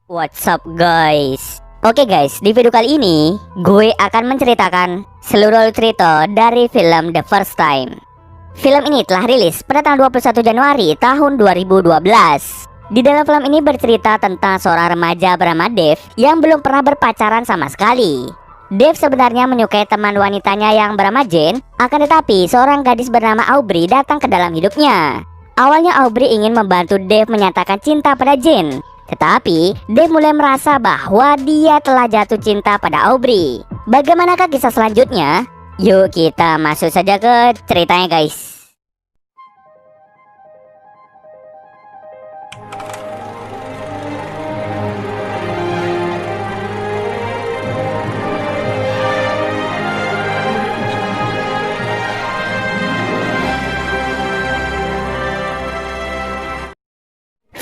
What's up guys? Oke guys, di video kali ini gue akan menceritakan seluruh cerita dari film The First Time. Film ini telah rilis pada tanggal 21 Januari tahun 2012. Di dalam film ini bercerita tentang seorang remaja bernama Dave yang belum pernah berpacaran sama sekali. Dave sebenarnya menyukai teman wanitanya yang bernama Jane, akan tetapi seorang gadis bernama Aubrey datang ke dalam hidupnya. Awalnya Aubrey ingin membantu Dave menyatakan cinta pada Jane, tetapi Dave mulai merasa bahwa dia telah jatuh cinta pada Aubrey. Bagaimanakah kisah selanjutnya? Yuk kita masuk saja ke ceritanya guys.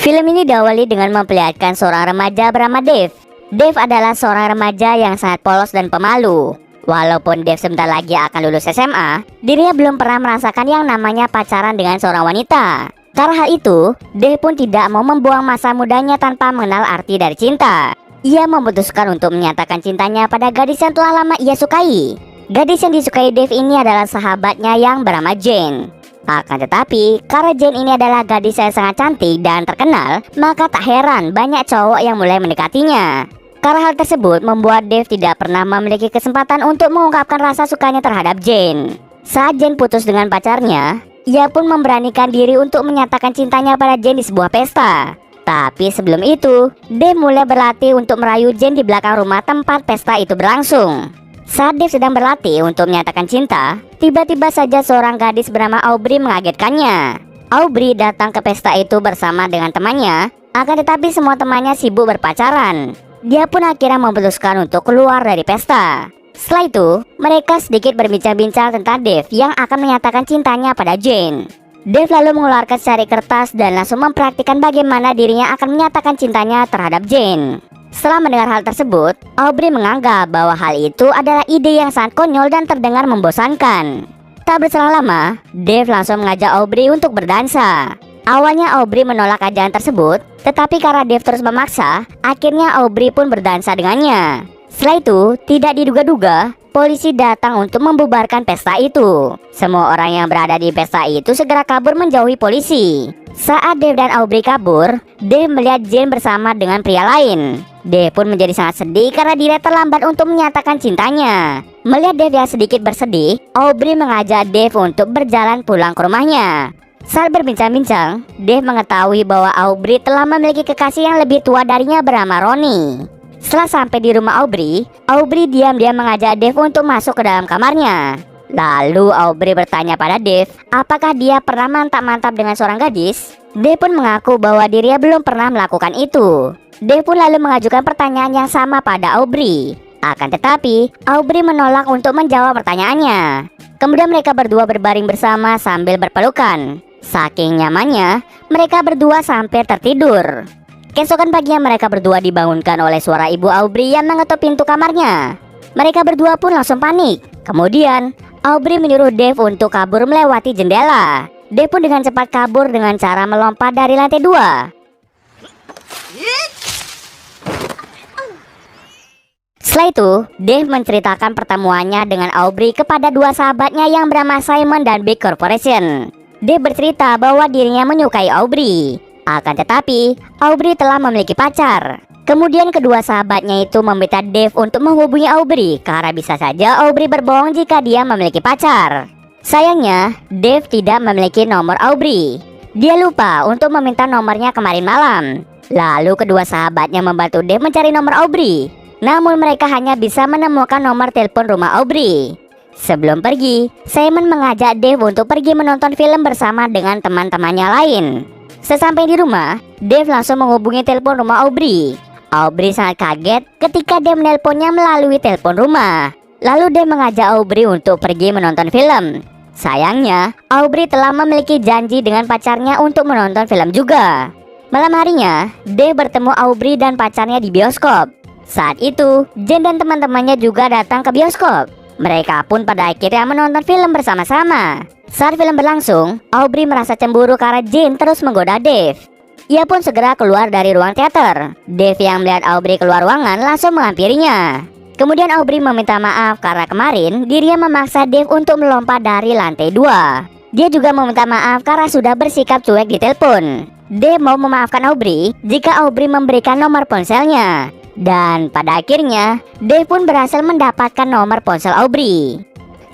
Film ini diawali dengan memperlihatkan seorang remaja bernama Dave. Dave adalah seorang remaja yang sangat polos dan pemalu. Walaupun Dave sebentar lagi akan lulus SMA, dirinya belum pernah merasakan yang namanya pacaran dengan seorang wanita. Karena hal itu, Dave pun tidak mau membuang masa mudanya tanpa mengenal arti dari cinta. Ia memutuskan untuk menyatakan cintanya pada gadis yang telah lama ia sukai. Gadis yang disukai Dave ini adalah sahabatnya yang bernama Jane. Akan tetapi, karena Jane ini adalah gadis yang sangat cantik dan terkenal, maka tak heran banyak cowok yang mulai mendekatinya. Karena hal tersebut membuat Dave tidak pernah memiliki kesempatan untuk mengungkapkan rasa sukanya terhadap Jane. Saat Jane putus dengan pacarnya, ia pun memberanikan diri untuk menyatakan cintanya pada Jane di sebuah pesta. Tapi sebelum itu, Dave mulai berlatih untuk merayu Jane di belakang rumah tempat pesta itu berlangsung. Saat Dave sedang berlatih untuk menyatakan cinta, tiba-tiba saja seorang gadis bernama Aubrey mengagetkannya. Aubrey datang ke pesta itu bersama dengan temannya, akan tetapi semua temannya sibuk berpacaran. Dia pun akhirnya memutuskan untuk keluar dari pesta. Setelah itu, mereka sedikit berbincang-bincang tentang Dave yang akan menyatakan cintanya pada Jane. Dave lalu mengeluarkan secari kertas dan langsung mempraktikkan bagaimana dirinya akan menyatakan cintanya terhadap Jane. Setelah mendengar hal tersebut, Aubrey menganggap bahwa hal itu adalah ide yang sangat konyol dan terdengar membosankan. Tak berselang lama, Dave langsung mengajak Aubrey untuk berdansa. Awalnya Aubrey menolak ajakan tersebut, tetapi karena Dave terus memaksa, akhirnya Aubrey pun berdansa dengannya. Setelah itu, tidak diduga-duga, polisi datang untuk membubarkan pesta itu. Semua orang yang berada di pesta itu segera kabur menjauhi polisi. Saat Dave dan Aubrey kabur, Dave melihat Jane bersama dengan pria lain. Dave pun menjadi sangat sedih karena dirinya terlambat untuk menyatakan cintanya. Melihat Dave yang sedikit bersedih, Aubrey mengajak Dave untuk berjalan pulang ke rumahnya. Saat berbincang-bincang, Dave mengetahui bahwa Aubrey telah memiliki kekasih yang lebih tua darinya bernama Ronnie. Setelah sampai di rumah Aubrey, Aubrey diam-diam mengajak Dave untuk masuk ke dalam kamarnya. Lalu Aubrey bertanya pada Dave, apakah dia pernah mantap-mantap dengan seorang gadis? Dave pun mengaku bahwa dirinya belum pernah melakukan itu. Dave pun lalu mengajukan pertanyaan yang sama pada Aubrey. Akan tetapi, Aubrey menolak untuk menjawab pertanyaannya. Kemudian mereka berdua berbaring bersama sambil berpelukan. Saking nyamannya, mereka berdua sampai tertidur. Keesokan paginya mereka berdua dibangunkan oleh suara ibu Aubrey yang mengetuk pintu kamarnya. Mereka berdua pun langsung panik. Kemudian, Aubrey menyuruh Dave untuk kabur melewati jendela. Dave pun dengan cepat kabur dengan cara melompat dari lantai 2. Setelah itu, Dave menceritakan pertemuannya dengan Aubrey kepada dua sahabatnya yang bernama Simon dan Big Corporation. Dave bercerita bahwa dirinya menyukai Aubrey. Akan tetapi, Aubrey telah memiliki pacar. Kemudian kedua sahabatnya itu meminta Dave untuk menghubungi Aubrey karena bisa saja Aubrey berbohong jika dia memiliki pacar. Sayangnya, Dave tidak memiliki nomor Aubrey. Dia lupa untuk meminta nomornya kemarin malam. Lalu kedua sahabatnya membantu Dave mencari nomor Aubrey. Namun mereka hanya bisa menemukan nomor telepon rumah Aubrey. Sebelum pergi, Simon mengajak Dave untuk pergi menonton film bersama dengan teman-temannya lain. Sesampai di rumah, Dave langsung menghubungi telepon rumah Aubrey. Aubrey sangat kaget ketika Dave menelponnya melalui telepon rumah. Lalu Dave mengajak Aubrey untuk pergi menonton film. Sayangnya, Aubrey telah memiliki janji dengan pacarnya untuk menonton film juga. Malam harinya, Dave bertemu Aubrey dan pacarnya di bioskop. Saat itu, Jane dan teman-temannya juga datang ke bioskop. Mereka pun pada akhirnya menonton film bersama-sama. Saat film berlangsung, Aubrey merasa cemburu karena Jane terus menggoda Dave. Ia pun segera keluar dari ruang teater. Dave yang melihat Aubrey keluar ruangan langsung menghampirinya. Kemudian Aubrey meminta maaf karena kemarin dirinya memaksa Dave untuk melompat dari lantai 2. Dia juga meminta maaf karena sudah bersikap cuek di telepon. Dave mau memaafkan Aubrey jika Aubrey memberikan nomor ponselnya. Dan pada akhirnya Dave pun berhasil mendapatkan nomor ponsel Aubrey.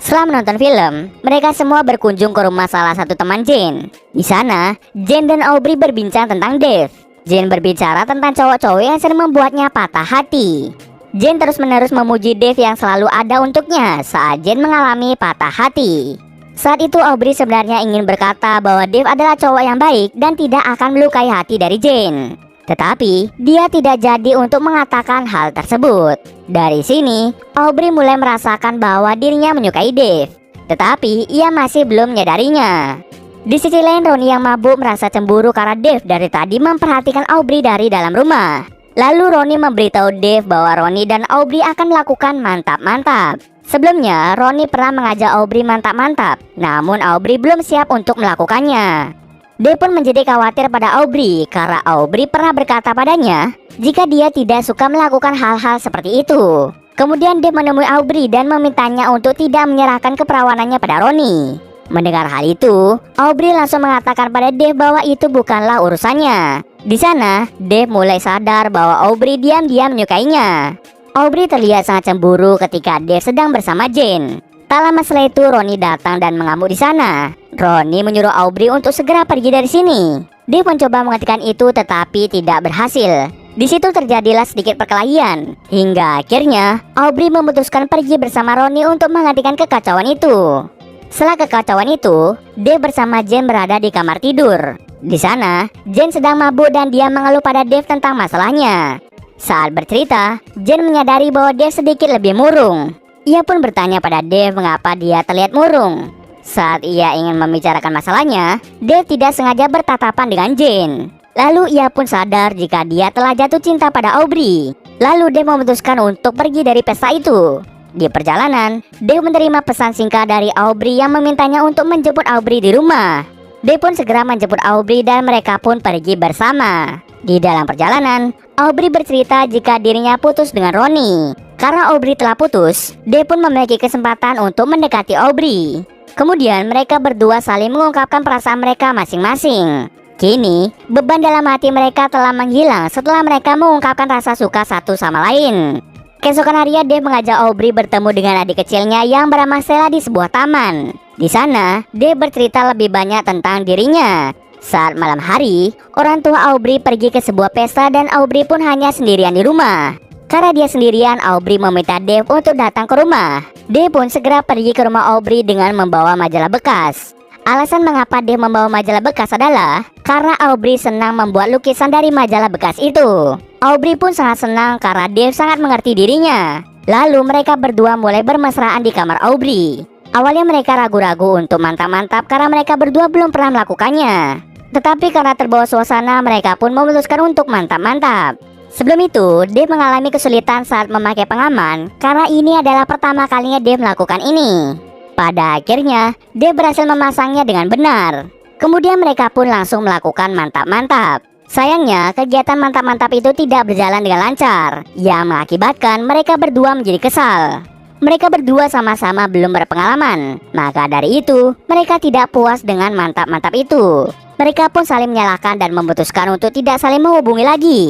Setelah menonton film, mereka semua berkunjung ke rumah salah satu teman Jane. Di sana, Jane dan Aubrey berbincang tentang Dave. Jane berbicara tentang cowok-cowok yang sering membuatnya patah hati. Jane terus-menerus memuji Dave yang selalu ada untuknya saat Jane mengalami patah hati. Saat itu Aubrey sebenarnya ingin berkata bahwa Dave adalah cowok yang baik dan tidak akan melukai hati dari Jane. Tetapi dia tidak jadi untuk mengatakan hal tersebut. Dari sini, Aubrey mulai merasakan bahwa dirinya menyukai Dave. Tetapi ia masih belum menyadarinya. Di sisi lain, Ronnie yang mabuk merasa cemburu karena Dave dari tadi memperhatikan Aubrey dari dalam rumah. Lalu Ronnie memberitahu Dave bahwa Ronnie dan Aubrey akan melakukan mantap-mantap. Sebelumnya, Ronnie pernah mengajak Aubrey mantap-mantap, namun Aubrey belum siap untuk melakukannya. Dave pun menjadi khawatir pada Aubrey karena Aubrey pernah berkata padanya jika dia tidak suka melakukan hal-hal seperti itu. Kemudian Dave menemui Aubrey dan memintanya untuk tidak menyerahkan keperawanannya pada Ronnie. Mendengar hal itu, Aubrey langsung mengatakan pada Dave bahwa itu bukanlah urusannya. Di sana, Dave mulai sadar bahwa Aubrey diam-diam menyukainya. Aubrey terlihat sangat cemburu ketika Dave sedang bersama Jane. Tak lama setelah itu, Ronnie datang dan mengamuk di sana. Ronnie menyuruh Aubrey untuk segera pergi dari sini. Dave mencoba menghentikan itu tetapi tidak berhasil. Di situ terjadilah sedikit perkelahian. Hingga akhirnya, Aubrey memutuskan pergi bersama Ronnie untuk menghentikan kekacauan itu. Setelah kekacauan itu, Dave bersama Jane berada di kamar tidur. Di sana, Jane sedang mabuk dan dia mengeluh pada Dave tentang masalahnya. Saat bercerita, Jane menyadari bahwa Dave sedikit lebih murung. Ia pun bertanya pada Dave mengapa dia terlihat murung. Saat ia ingin membicarakan masalahnya, Dave tidak sengaja bertatapan dengan Jane. Lalu ia pun sadar jika dia telah jatuh cinta pada Aubrey. Lalu Dave memutuskan untuk pergi dari pesta itu. Di perjalanan, Dave menerima pesan singkat dari Aubrey yang memintanya untuk menjemput Aubrey di rumah. Dave pun segera menjemput Aubrey dan mereka pun pergi bersama. Di dalam perjalanan, Aubrey bercerita jika dirinya putus dengan Ronnie. Karena Aubrey telah putus, Dave pun memiliki kesempatan untuk mendekati Aubrey. Kemudian mereka berdua saling mengungkapkan perasaan mereka masing-masing. Kini, beban dalam hati mereka telah menghilang setelah mereka mengungkapkan rasa suka satu sama lain. Keesokan harinya, Dave mengajak Aubrey bertemu dengan adik kecilnya yang bernama Stella di sebuah taman. Di sana, Dave bercerita lebih banyak tentang dirinya. Saat malam hari, orang tua Aubrey pergi ke sebuah pesta dan Aubrey pun hanya sendirian di rumah. Karena dia sendirian, Aubrey meminta Dave untuk datang ke rumah. Dave pun segera pergi ke rumah Aubrey dengan membawa majalah bekas. Alasan mengapa Dave membawa majalah bekas adalah karena Aubrey senang membuat lukisan dari majalah bekas itu. Aubrey pun sangat senang karena Dave sangat mengerti dirinya. Lalu mereka berdua mulai bermesraan di kamar Aubrey. Awalnya mereka ragu-ragu untuk mantap-mantap karena mereka berdua belum pernah melakukannya. Tetapi karena terbawa suasana, mereka pun memutuskan untuk mantap-mantap. Sebelum itu, Dave mengalami kesulitan saat memakai pengaman karena ini adalah pertama kalinya Dave melakukan ini. Pada akhirnya, Dave berhasil memasangnya dengan benar. Kemudian mereka pun langsung melakukan mantap-mantap. Sayangnya, kegiatan mantap-mantap itu tidak berjalan dengan lancar, yang mengakibatkan mereka berdua menjadi kesal. Mereka berdua sama-sama belum berpengalaman, maka dari itu, mereka tidak puas dengan mantap-mantap itu. Mereka pun saling menyalahkan dan memutuskan untuk tidak saling menghubungi lagi.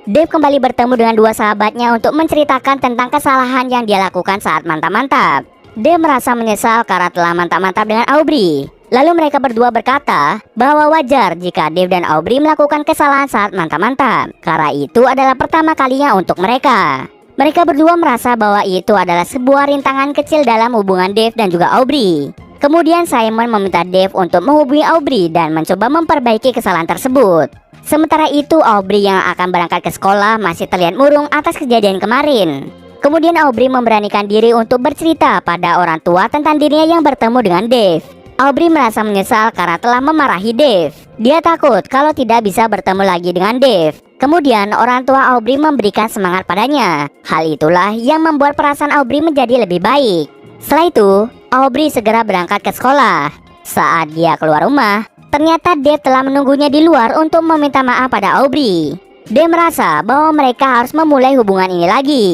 Dave kembali bertemu dengan dua sahabatnya untuk menceritakan tentang kesalahan yang dia lakukan saat mantap-mantap. Dave merasa menyesal karena telah mantap-mantap dengan Aubrey. Lalu mereka berdua berkata bahwa wajar jika Dave dan Aubrey melakukan kesalahan saat mantap-mantap, karena itu adalah pertama kalinya untuk mereka. Mereka berdua merasa bahwa itu adalah sebuah rintangan kecil dalam hubungan Dave dan juga Aubrey. Kemudian Simon meminta Dave untuk menghubungi Aubrey dan mencoba memperbaiki kesalahan tersebut. Sementara itu, Aubrey yang akan berangkat ke sekolah masih terlihat murung atas kejadian kemarin. Kemudian Aubrey memberanikan diri untuk bercerita pada orang tua tentang dirinya yang bertemu dengan Dave. Aubrey merasa menyesal karena telah memarahi Dave. Dia takut kalau tidak bisa bertemu lagi dengan Dave. Kemudian orang tua Aubrey memberikan semangat padanya. Hal itulah yang membuat perasaan Aubrey menjadi lebih baik. Setelah itu, Aubrey segera berangkat ke sekolah. Saat dia keluar rumah, Ternyata Dave telah menunggunya di luar untuk meminta maaf pada Aubrey. Dave merasa bahwa mereka harus memulai hubungan ini lagi.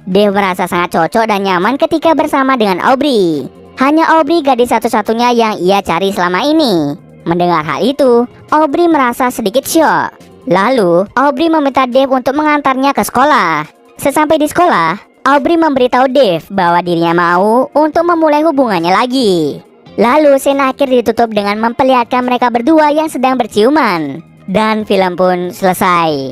Dave merasa sangat cocok dan nyaman ketika bersama dengan Aubrey. Hanya Aubrey gadis satu-satunya yang ia cari selama ini. Mendengar hal itu, Aubrey merasa sedikit syok. Lalu, Aubrey meminta Dave untuk mengantarnya ke sekolah. Sesampai di sekolah, Aubrey memberitahu Dave bahwa dirinya mau untuk memulai hubungannya lagi. Lalu scene akhir ditutup dengan memperlihatkan mereka berdua yang sedang berciuman. Dan film pun selesai.